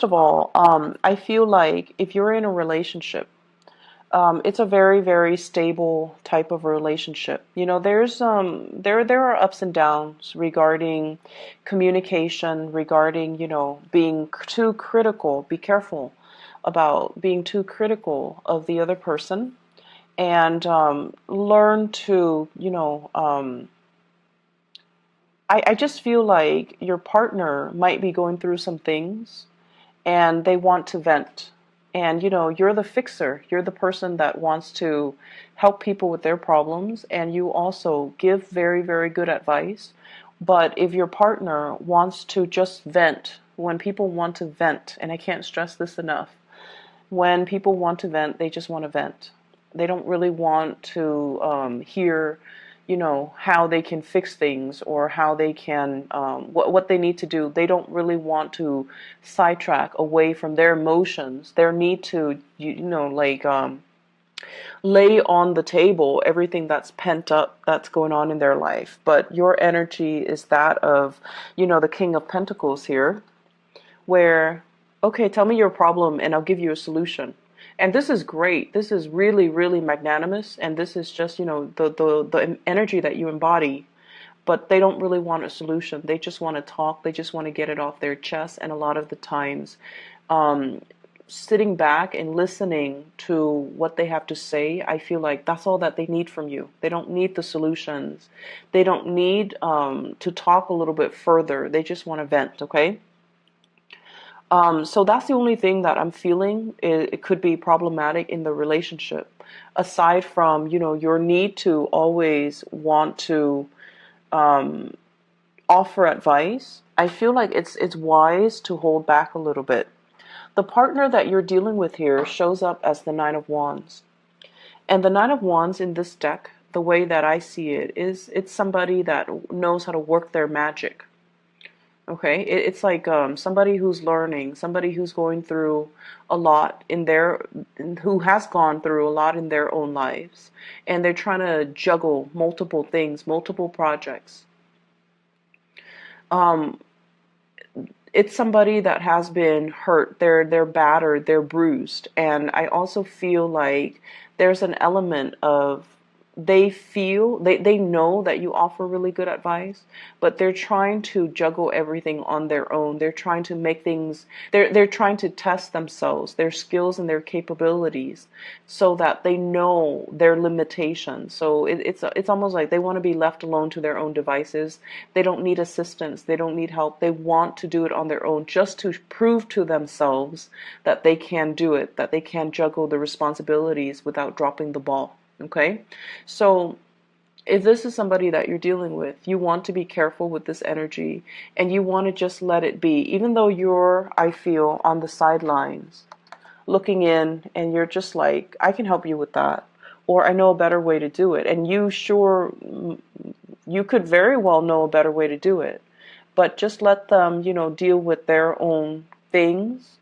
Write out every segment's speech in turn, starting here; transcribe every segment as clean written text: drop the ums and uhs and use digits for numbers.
first of all, I feel like if you're in a relationship, it's a very, very stable type of relationship. You know, there are ups and downs regarding communication, regarding, you know, being too critical. Be careful about being too critical of the other person, and learn to, I just feel like your partner might be going through some things and they want to vent. And you're the fixer. You're the person that wants to help people with their problems, and you also give very, very good advice. But if your partner wants to just vent, when people want to vent, and I can't stress this enough, when people want to vent, they just want to vent. They don't really want to hear, how they can fix things, or how they can, what they need to do. They don't really want to sidetrack away from their emotions, their need to, lay on the table everything that's pent up, that's going on in their life. But your energy is that of, the King of Pentacles here, where, okay, tell me your problem and I'll give you a solution. And this is great. This is really, really magnanimous. And this is just, the energy that you embody. But they don't really want a solution. They just want to talk. They just want to get it off their chest. And a lot of the times, sitting back and listening to what they have to say, I feel like that's all that they need from you. They don't need the solutions. They don't need to talk a little bit further. They just want to vent, okay? So that's the only thing that I'm feeling. It could be problematic in the relationship, aside from, your need to always want to offer advice. I feel like it's wise to hold back a little bit. The partner that you're dealing with here shows up as the Nine of Wands. And the Nine of Wands in this deck, the way that I see it, is it's somebody that knows how to work their magic. Okay, it's like somebody who's learning, somebody who's going through a lot who has gone through a lot in their own lives, and they're trying to juggle multiple things, multiple projects. It's somebody that has been hurt, they're battered, they're bruised, and I also feel like there's an element of they know that you offer really good advice, but they're trying to juggle everything on their own. They're trying to make things, they're trying to test themselves, their skills and their capabilities, so that they know their limitations. So it's almost like they want to be left alone to their own devices. They don't need assistance, they don't need help. They want to do it on their own, just to prove to themselves that they can do it, that they can juggle the responsibilities without dropping the ball. Okay, so if this is somebody that you're dealing with, you want to be careful with this energy, and you want to just let it be, even though you're, I feel, on the sidelines looking in, and you're just like, I can help you with that, or I know a better way to do it. And you could very well know a better way to do it, but just let them, deal with their own things,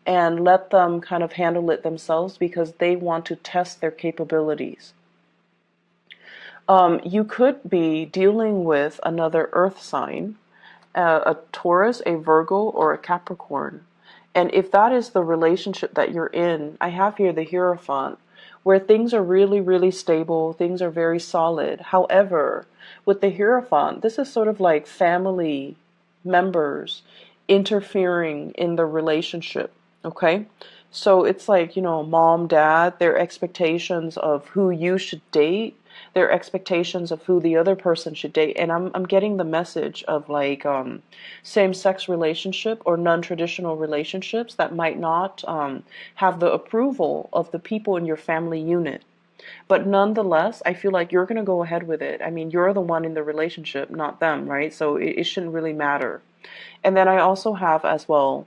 and let them kind of handle it themselves, because they want to test their capabilities. You could be dealing with another earth sign, a Taurus, a Virgo, or a Capricorn. And if that is the relationship that you're in, I have here the Hierophant, where things are really, really stable, things are very solid. However, with the Hierophant, this is sort of like family members interfering in the relationship. Okay, so it's like, mom, dad, their expectations of who you should date, their expectations of who the other person should date. And I'm getting the message of like same-sex relationship or non-traditional relationships that might not have the approval of the people in your family unit. But nonetheless, I feel like you're going to go ahead with it. I mean, you're the one in the relationship, not them, right? So it shouldn't really matter. And then I also have as well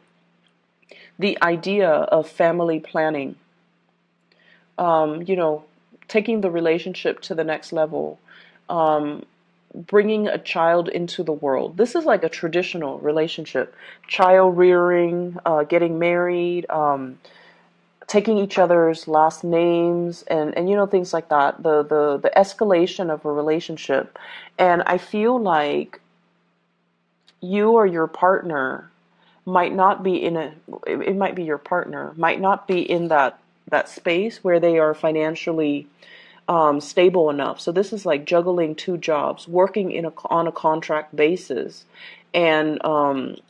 the idea of family planning, taking the relationship to the next level, bringing a child into the world. This is like a traditional relationship, child rearing, getting married, taking each other's last names, and things like that, the escalation of a relationship. And I feel like you or your partner might not be in a, it might be your partner, might not be in that space where they are financially stable enough. So this is like juggling two jobs, working on a contract basis, and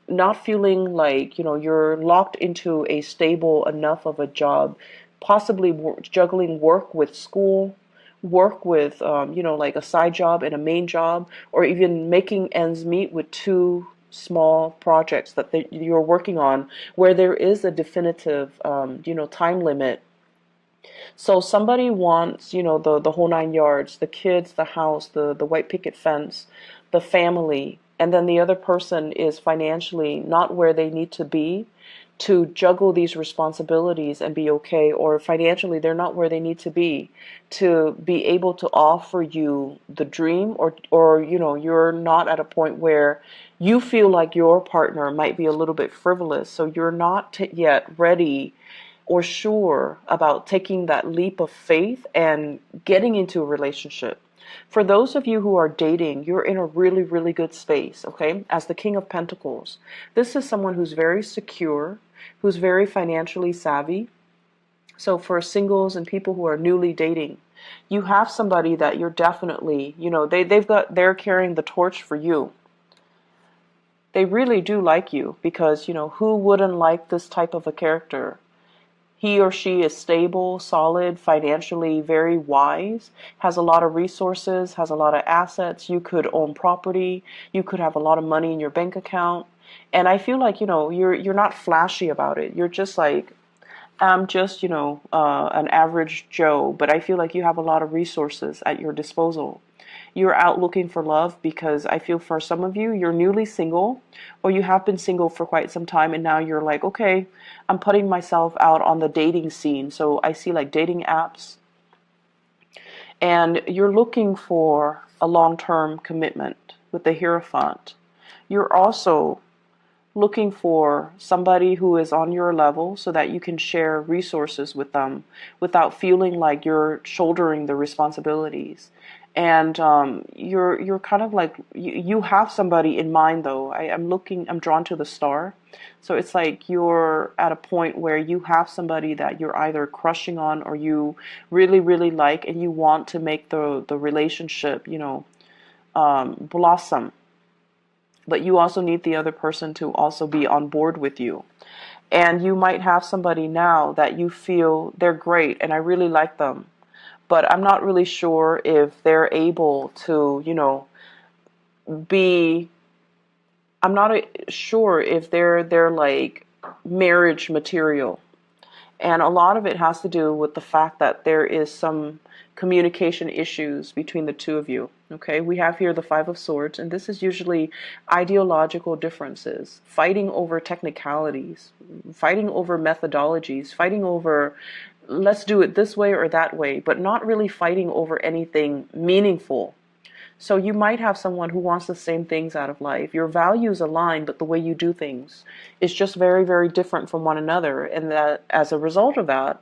not feeling like you're locked into a stable enough of a job. Possibly juggling work with school, work with like a side job and a main job, or even making ends meet with two small projects that you're working on, where there is a definitive time limit. So somebody wants, the whole nine yards, the kids, the house, the white picket fence, the family, and then the other person is financially not where they need to be to juggle these responsibilities and be okay, or financially they're not where they need to be able to offer you the dream, or you're not at a point where you feel like your partner might be a little bit frivolous, so you're not yet ready or sure about taking that leap of faith and getting into a relationship. For those of you who are dating, you're in a really, really good space, okay? As the King of Pentacles, this is someone who's very secure, who's very financially savvy. So for singles and people who are newly dating, you have somebody that you're definitely, they're carrying the torch for you. They really do like you because, who wouldn't like this type of a character? He or she is stable, solid, financially very wise, has a lot of resources, has a lot of assets. You could own property. You could have a lot of money in your bank account. And I feel like, you're not flashy about it. You're just like, I'm just, an average Joe, but I feel like you have a lot of resources at your disposal. You're out looking for love because I feel for some of you, you're newly single, or you have been single for quite some time, and now you're like, okay, I'm putting myself out on the dating scene. So I see like dating apps, and you're looking for a long-term commitment with the Hierophant. You're also looking for somebody who is on your level so that you can share resources with them without feeling like you're shouldering the responsibilities. And you're kind of like, you have somebody in mind though. I'm drawn to the star. So it's like you're at a point where you have somebody that you're either crushing on or you really, really like, and you want to make the relationship, blossom. But you also need the other person to also be on board with you. And you might have somebody now that you feel they're great and I really like them, but I'm not really sure if they're able to, be, I'm not sure if they're like marriage material. And a lot of it has to do with the fact that there is some communication issues between the two of you. Okay, we have here the Five of Swords, and this is usually ideological differences, fighting over technicalities, fighting over methodologies, fighting over let's do it this way or that way, but not really fighting over anything meaningful. So you might have someone who wants the same things out of life. Your values align, but the way you do things is just very, very different from one another. And that as a result of that,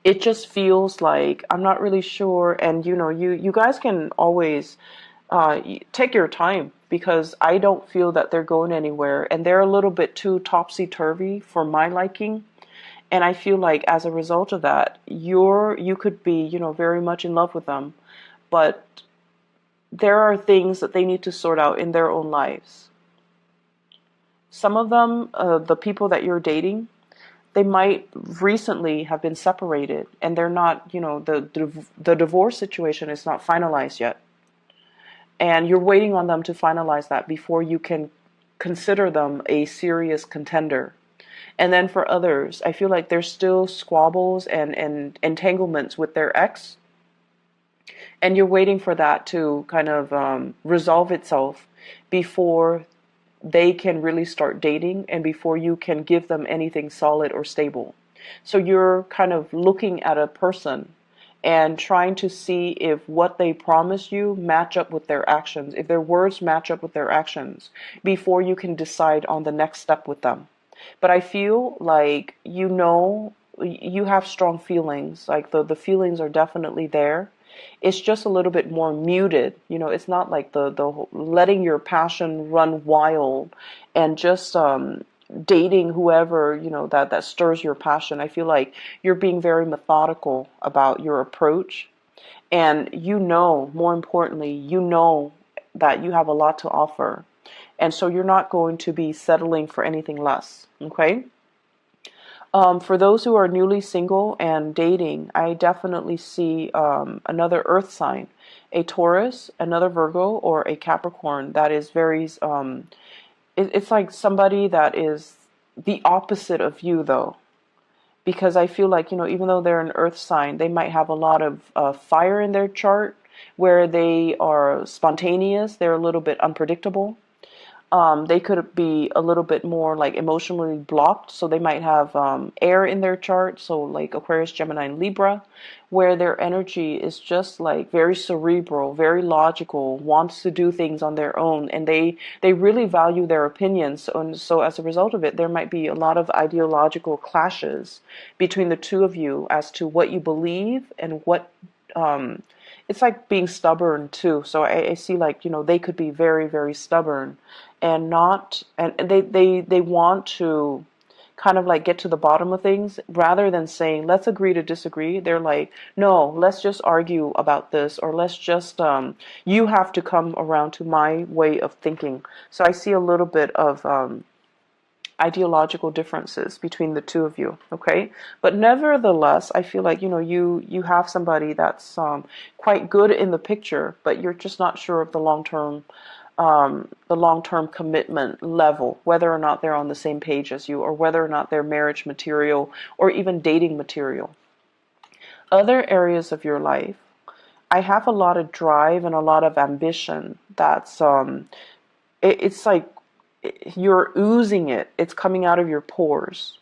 it just feels like I'm not really sure. And you guys can always take your time because I don't feel that they're going anywhere, and they're a little bit too topsy-turvy for my liking. And I feel like as a result of that, you could be, very much in love with them, but there are things that they need to sort out in their own lives. Some of them, the people that you're dating, they might recently have been separated and they're not, the divorce situation is not finalized yet. And you're waiting on them to finalize that before you can consider them a serious contender. And then for others, I feel like there's still squabbles and entanglements with their ex. And you're waiting for that to kind of resolve itself before they can really start dating and before you can give them anything solid or stable. So you're kind of looking at a person and trying to see if what they promise you match up with their actions, if their words match up with their actions, before you can decide on the next step with them. But I feel like, you have strong feelings, like the feelings are definitely there. It's just a little bit more muted. It's not like the letting your passion run wild and just dating whoever, that stirs your passion. I feel like you're being very methodical about your approach. And more importantly, that you have a lot to offer. And so you're not going to be settling for anything less. Okay? For those who are newly single and dating, I definitely see another earth sign, a Taurus, another Virgo, or a Capricorn that is very, it's like somebody that is the opposite of you, though. Because I feel like, even though they're an earth sign, they might have a lot of fire in their chart where they are spontaneous, they're a little bit unpredictable. They could be a little bit more like emotionally blocked, so they might have air in their chart, so like Aquarius, Gemini, and Libra, where their energy is just like very cerebral, very logical, wants to do things on their own, and they really value their opinions. And so as a result of it, there might be a lot of ideological clashes between the two of you as to what you believe and what it's like being stubborn too. So I see like, they could be very, very stubborn and not, and they want to kind of like get to the bottom of things rather than saying, let's agree to disagree. They're like, no, let's just argue about this, or let's just, you have to come around to my way of thinking. So I see a little bit of, ideological differences between the two of you, okay? But nevertheless, I feel like, you have somebody that's quite good in the picture, but you're just not sure of the long-term commitment level, whether or not they're on the same page as you, or whether or not they're marriage material or even dating material. Other areas of your life, I have a lot of drive and a lot of ambition that's it's like you're oozing it. It's coming out of your pores.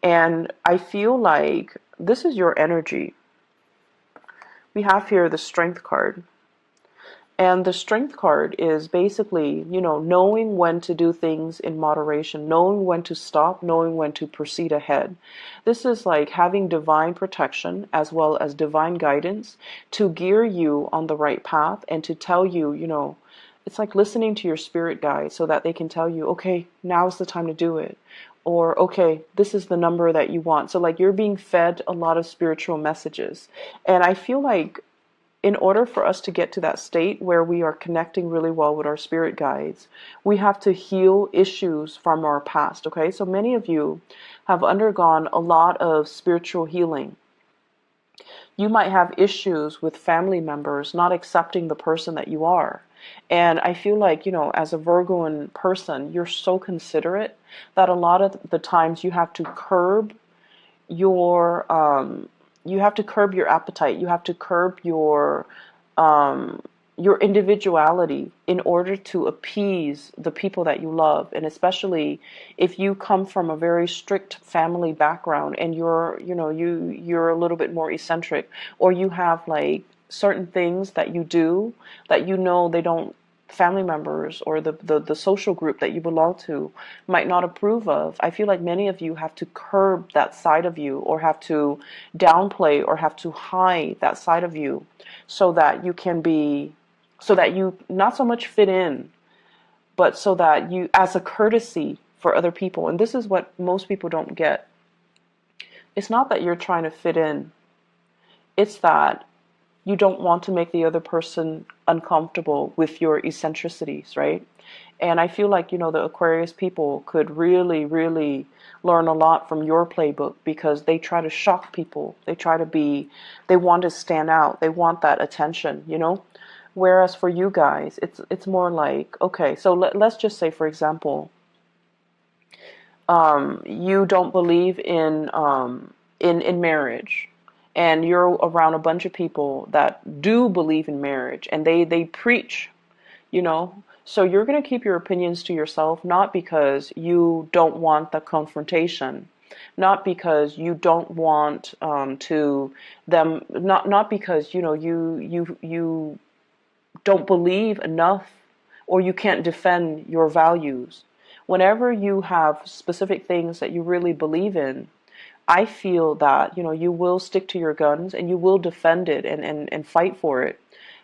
And I feel like this is your energy. We have here the Strength card. And the Strength card is basically, knowing when to do things in moderation, knowing when to stop, knowing when to proceed ahead. This is like having divine protection as well as divine guidance to gear you on the right path and to tell you, it's like listening to your spirit guide so that they can tell you, okay, now's the time to do it. Or, okay, this is the number that you want. So like you're being fed a lot of spiritual messages. And I feel like in order for us to get to that state where we are connecting really well with our spirit guides, we have to heal issues from our past, okay? So many of you have undergone a lot of spiritual healing. You might have issues with family members not accepting the person that you are. And I feel like, as a Virgoan person, you're so considerate that a lot of the times you have to curb your appetite. You have to curb your individuality in order to appease the people that you love. And especially if you come from a very strict family background and you're a little bit more eccentric, or you have like certain things that you do that they don't, family members or the social group that you belong to might not approve of. I feel like many of you have to curb that side of you, or have to downplay, or have to hide that side of you so that you not so much fit in, but so that you, as a courtesy for other people. And this is what most people don't get. It's not that you're trying to fit in. It's that you don't want to make the other person uncomfortable with your eccentricities, right? And I feel like, the Aquarius people could really, really learn a lot from your playbook, because they try to shock people. They want to stand out. They want that attention, Whereas for you guys, it's more like, okay, so let's just say, for example, you don't believe in marriage, and you're around a bunch of people that do believe in marriage, and they preach, So you're going to keep your opinions to yourself, not because you don't want the confrontation, not because you don't want not because you don't believe enough, or you can't defend your values. Whenever you have specific things that you really believe in, I feel that, you will stick to your guns and you will defend it and fight for it.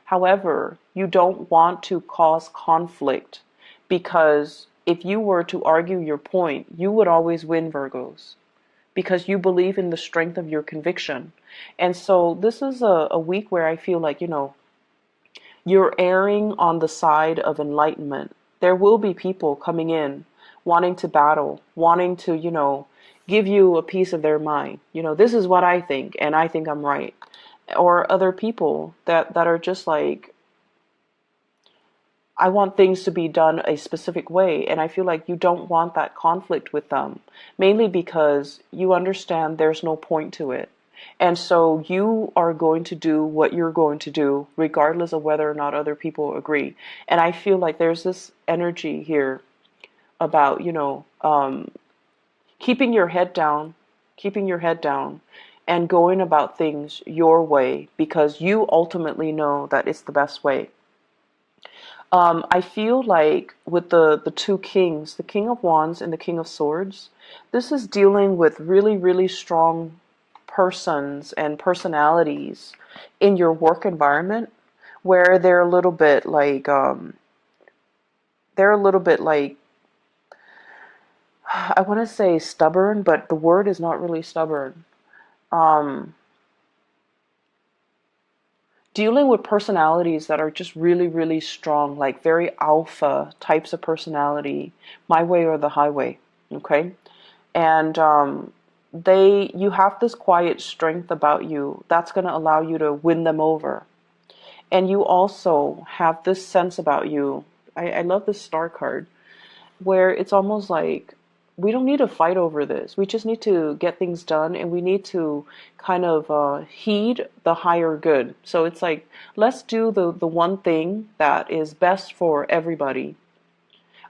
However, you don't want to cause conflict, because if you were to argue your point, you would always win, Virgos, because you believe in the strength of your conviction. And so this is a week where I feel like, you're erring on the side of enlightenment. There will be people coming in wanting to battle, wanting to, give you a piece of their mind. This is what I think, and I think I'm right. Or other people that are just like, I want things to be done a specific way, and I feel like you don't want that conflict with them, mainly because you understand there's no point to it. And so you are going to do what you're going to do, regardless of whether or not other people agree. And I feel like there's this energy here about, keeping your head down, keeping your head down, and going about things your way because you ultimately know that it's the best way. I feel like with the two kings, the King of Wands and the King of Swords, this is dealing with really, really strong persons and personalities in your work environment where they're a little bit like, I want to say stubborn, but the word is not really stubborn. Um, Dealing with personalities that are just really, really strong, like very alpha types of personality, my way or the highway, okay? And you have this quiet strength about you that's going to allow you to win them over. And you also have this sense about you. I love this star card, where it's almost like we don't need to fight over this. We just need to get things done, and we need to kind of heed the higher good. So it's like, let's do the one thing that is best for everybody.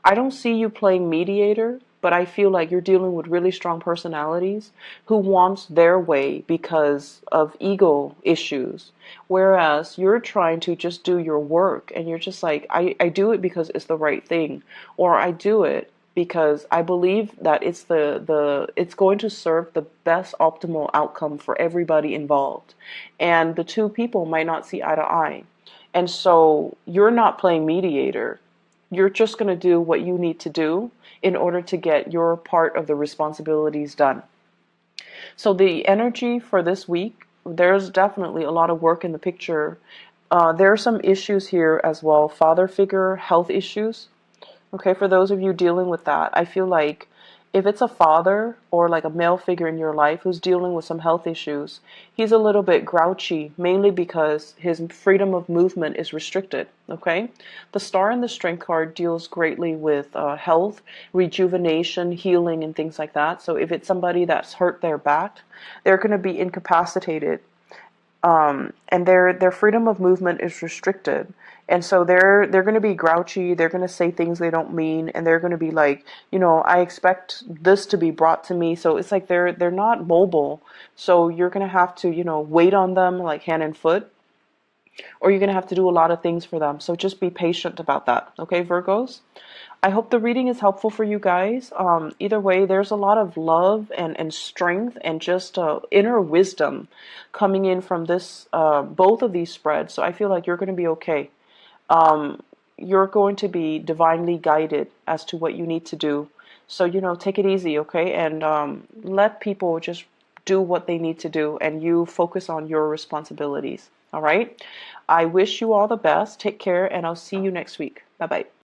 I don't see you playing mediator, but I feel like you're dealing with really strong personalities who wants their way because of ego issues. Whereas you're trying to just do your work and you're just like, I do it because it's the right thing. Or I do it because I believe that it's going to serve the best optimal outcome for everybody involved. And the two people might not see eye to eye. And so you're not playing mediator. You're just going to do what you need to do in order to get your part of the responsibilities done. So the energy for this week, there's definitely a lot of work in the picture. There are some issues here as well, father figure, health issues. Okay, for those of you dealing with that, I feel like if it's a father or like a male figure in your life who's dealing with some health issues, he's a little bit grouchy, mainly because his freedom of movement is restricted. Okay, the star and the strength card deals greatly with health, rejuvenation, healing, and things like that. So if it's somebody that's hurt their back, they're going to be incapacitated, and their freedom of movement is restricted, and so they're going to be grouchy. They're going to say things they don't mean, and they're going to be like, I expect this to be brought to me. So it's like they're not mobile. So you're going to have to wait on them like hand and foot, or you're going to have to do a lot of things for them. So just be patient about that. Okay, Virgos. I hope the reading is helpful for you guys. Either way, there's a lot of love and strength and just inner wisdom coming in from this both of these spreads. So I feel like you're going to be okay. You're going to be divinely guided as to what you need to do. So, take it easy, okay? And let people just do what they need to do, and you focus on your responsibilities. All right? I wish you all the best. Take care, and I'll see you next week. Bye-bye.